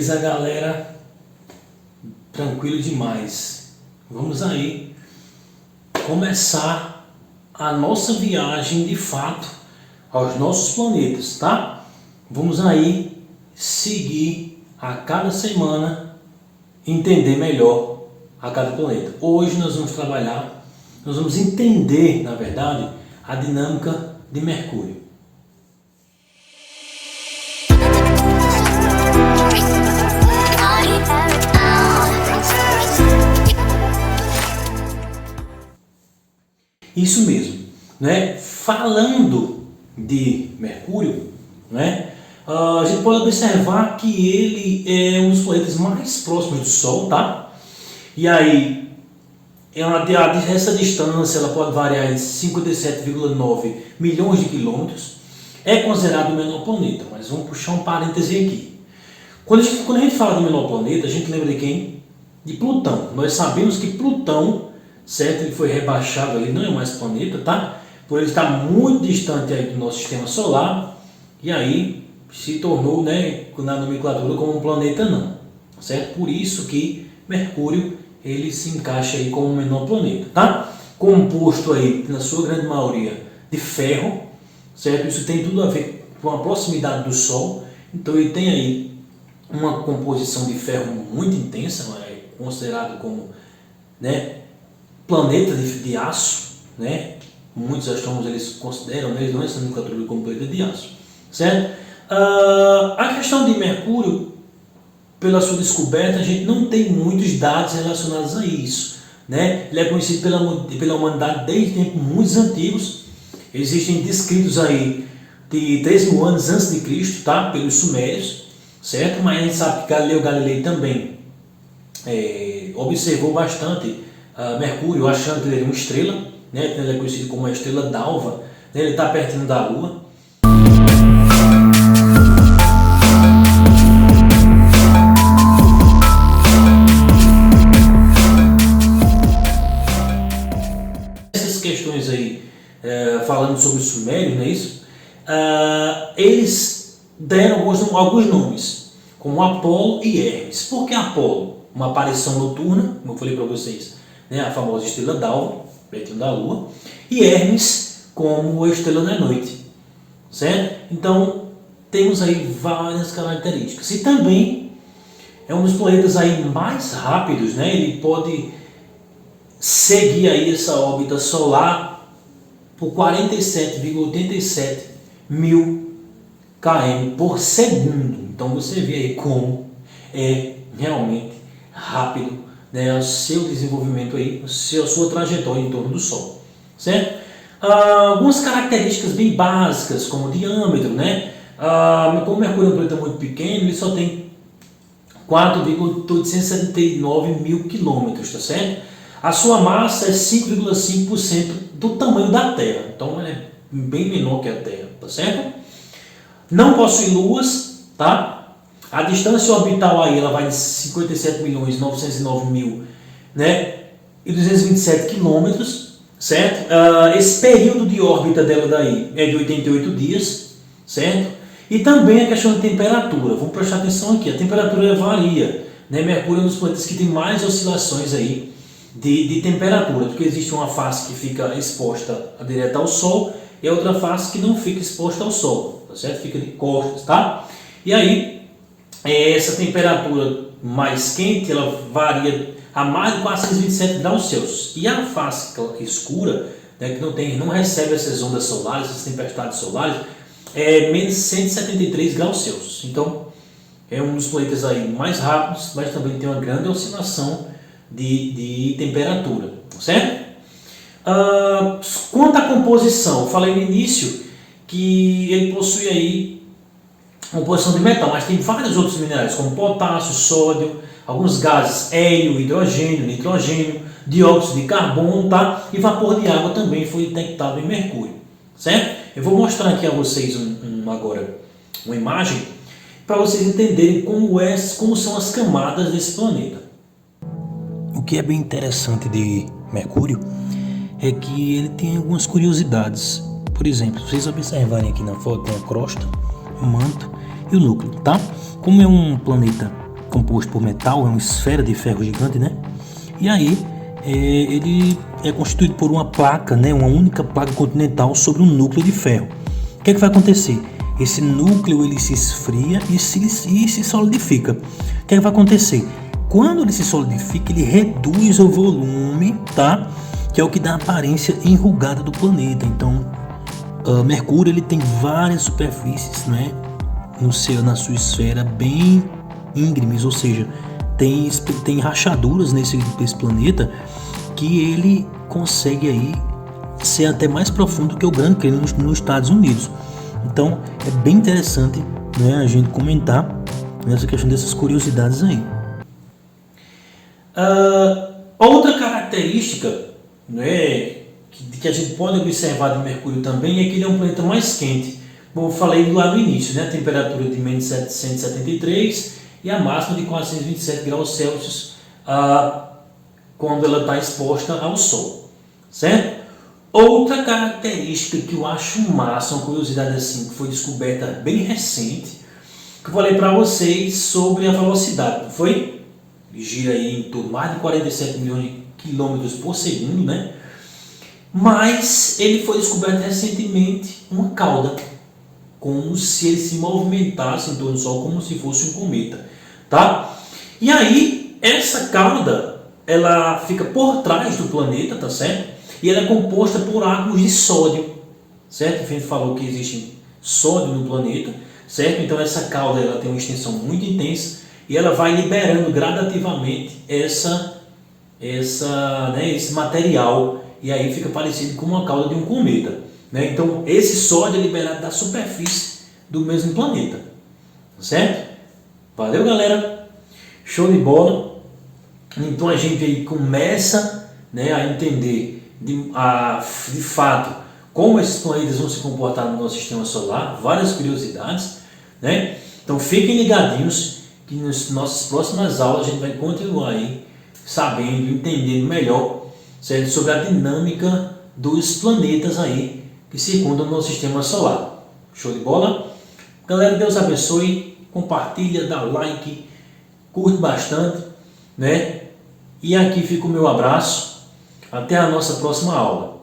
Beleza, galera? Tranquilo demais. Vamos aí começar a nossa viagem de fato aos nossos planetas, tá? Vamos aí seguir a cada semana, entender melhor a cada planeta. Hoje nós vamos entender, na verdade, a dinâmica de Mercúrio. Isso mesmo, né? Falando de Mercúrio, né? A gente pode observar que ele é um dos planetas mais próximos do Sol, tá? E aí, essa distância ela pode variar em 57,9 milhões de quilômetros. É considerado o menor planeta, mas vamos puxar um parêntese aqui. Quando a gente fala do menor planeta, a gente lembra de quem? De Plutão. Nós sabemos que Plutão, certo? Ele foi rebaixado, ele não é mais planeta, tá? Por ele estar muito distante aí do nosso sistema solar, e aí se tornou, né, na nomenclatura como um planeta não, certo? Por isso que Mercúrio ele se encaixa aí como o menor planeta, tá? Composto aí, na sua grande maioria, de ferro, certo? Isso tem tudo a ver com a proximidade do Sol, então ele tem aí uma composição de ferro muito intensa, é considerado como, né, planeta de aço, né? Muitos astrônomos eles consideram, né, eles não estão nomenclatura como planeta de aço, certo? A questão de Mercúrio, pela sua descoberta, a gente não tem muitos dados relacionados a isso, né? Ele é conhecido pela humanidade desde tempos muito antigos. Existem descritos aí de 3.000 anos antes de Cristo, tá? Pelos sumérios, certo? Mas a gente sabe que Galileu Galilei também observou bastante Mercúrio, achando que ele era uma estrela, né? Ele é conhecido como a estrela d'alva, né? Ele está pertinho da Lua. Essas questões aí, falando sobre os sumérios, não é isso? Eles deram alguns nomes, como Apolo e Hermes. Por que Apolo? Uma aparição noturna, como eu falei para vocês, né, a famosa estrela d'alva, pertinho da Lua, e Hermes como a estrela da noite, certo? Então temos aí várias características. E também é um dos planetas aí mais rápidos, né? Ele pode seguir aí essa órbita solar por 47,87 mil km por segundo. Então você vê aí como é realmente rápido, né, o seu desenvolvimento aí, a sua trajetória em torno do Sol, certo? Algumas características bem básicas, como o diâmetro, né? Como o Mercúrio é um planeta muito pequeno, ele só tem 4,879 mil quilômetros, tá certo? A sua massa é 5,5% do tamanho da Terra, então ela é bem menor que a Terra, tá certo? Não possui luas, tá? A distância orbital aí ela vai de 57.909.000, né, e 227 quilômetros, certo? Esse período de órbita dela daí é de 88 dias, certo? E também a questão de temperatura. Vamos prestar atenção aqui, a temperatura varia, né? Mercúrio é um dos planetas que tem mais oscilações aí de temperatura, porque existe uma face que fica exposta direto ao Sol e a outra face que não fica exposta ao Sol, tá certo? Fica de costas, tá? E aí essa temperatura mais quente ela varia a mais de 427 graus Celsius, e a face escura, né, que não recebe essas ondas solares, essas tempestades solares, é menos 173 graus Celsius. Então é um dos planetas aí mais rápidos, mas também tem uma grande oscilação de temperatura, certo? Quanto à composição, eu falei no início que ele possui aí composição de metal, mas tem vários outros minerais, como potássio, sódio, alguns gases, hélio, hidrogênio, nitrogênio, dióxido de carbono, tá? E vapor de água também foi detectado em Mercúrio, certo? Eu vou mostrar aqui a vocês agora uma imagem para vocês entenderem como são as camadas desse planeta. O que é bem interessante de Mercúrio é que ele tem algumas curiosidades. Por exemplo, se vocês observarem aqui na foto, tem a crosta, o manto e o núcleo, tá? Como é um planeta composto por metal, é uma esfera de ferro gigante, né? E aí ele é constituído por uma placa, né? Uma única placa continental sobre um núcleo de ferro. O que é que vai acontecer? Esse núcleo ele se esfria e se solidifica. O que é que vai acontecer? Quando ele se solidifica, ele reduz o volume, tá? Que é o que dá a aparência enrugada do planeta. Então, Mercúrio ele tem várias superfícies, né? Na sua esfera bem íngremes, ou seja, tem rachaduras nesse planeta que ele consegue aí ser até mais profundo que o Grande Canyon nos Estados Unidos. Então é bem interessante, né, a gente comentar nessa questão dessas curiosidades aí. Outra característica, né, que a gente pode observar de Mercúrio também é que ele é um planeta mais quente. Como eu falei lá no início, né, a temperatura de menos 773 e a máxima de 427 graus Celsius quando ela está exposta ao Sol, certo? Outra característica que eu acho massa, uma curiosidade assim, que foi descoberta bem recente, que eu falei para vocês sobre a velocidade, não foi? Ele gira aí em torno de mais de 47 milhões de quilômetros por segundo, né? Mas ele foi descoberto recentemente uma cauda, como se ele se movimentasse em torno do Sol, como se fosse um cometa, tá? E aí, essa cauda, ela fica por trás do planeta, tá certo? E ela é composta por átomos de sódio, certo? A gente falou que existe sódio no planeta, certo? Então essa cauda ela tem uma extensão muito intensa e ela vai liberando gradativamente esse material e aí fica parecido com uma cauda de um cometa, né? Então esse sódio é liberado da superfície do mesmo planeta, certo? Valeu, galera! Show de bola! Então a gente aí começa, né, a entender de fato como esses planetas vão se comportar no nosso sistema solar, várias curiosidades, né? Então fiquem ligadinhos que nas nossas próximas aulas a gente vai continuar aí sabendo, entendendo melhor, certo? Sobre a dinâmica dos planetas aí que circundam o nosso sistema solar. Show de bola? Galera, Deus abençoe, compartilha, dá like, curte bastante, né? E aqui fica o meu abraço. Até a nossa próxima aula.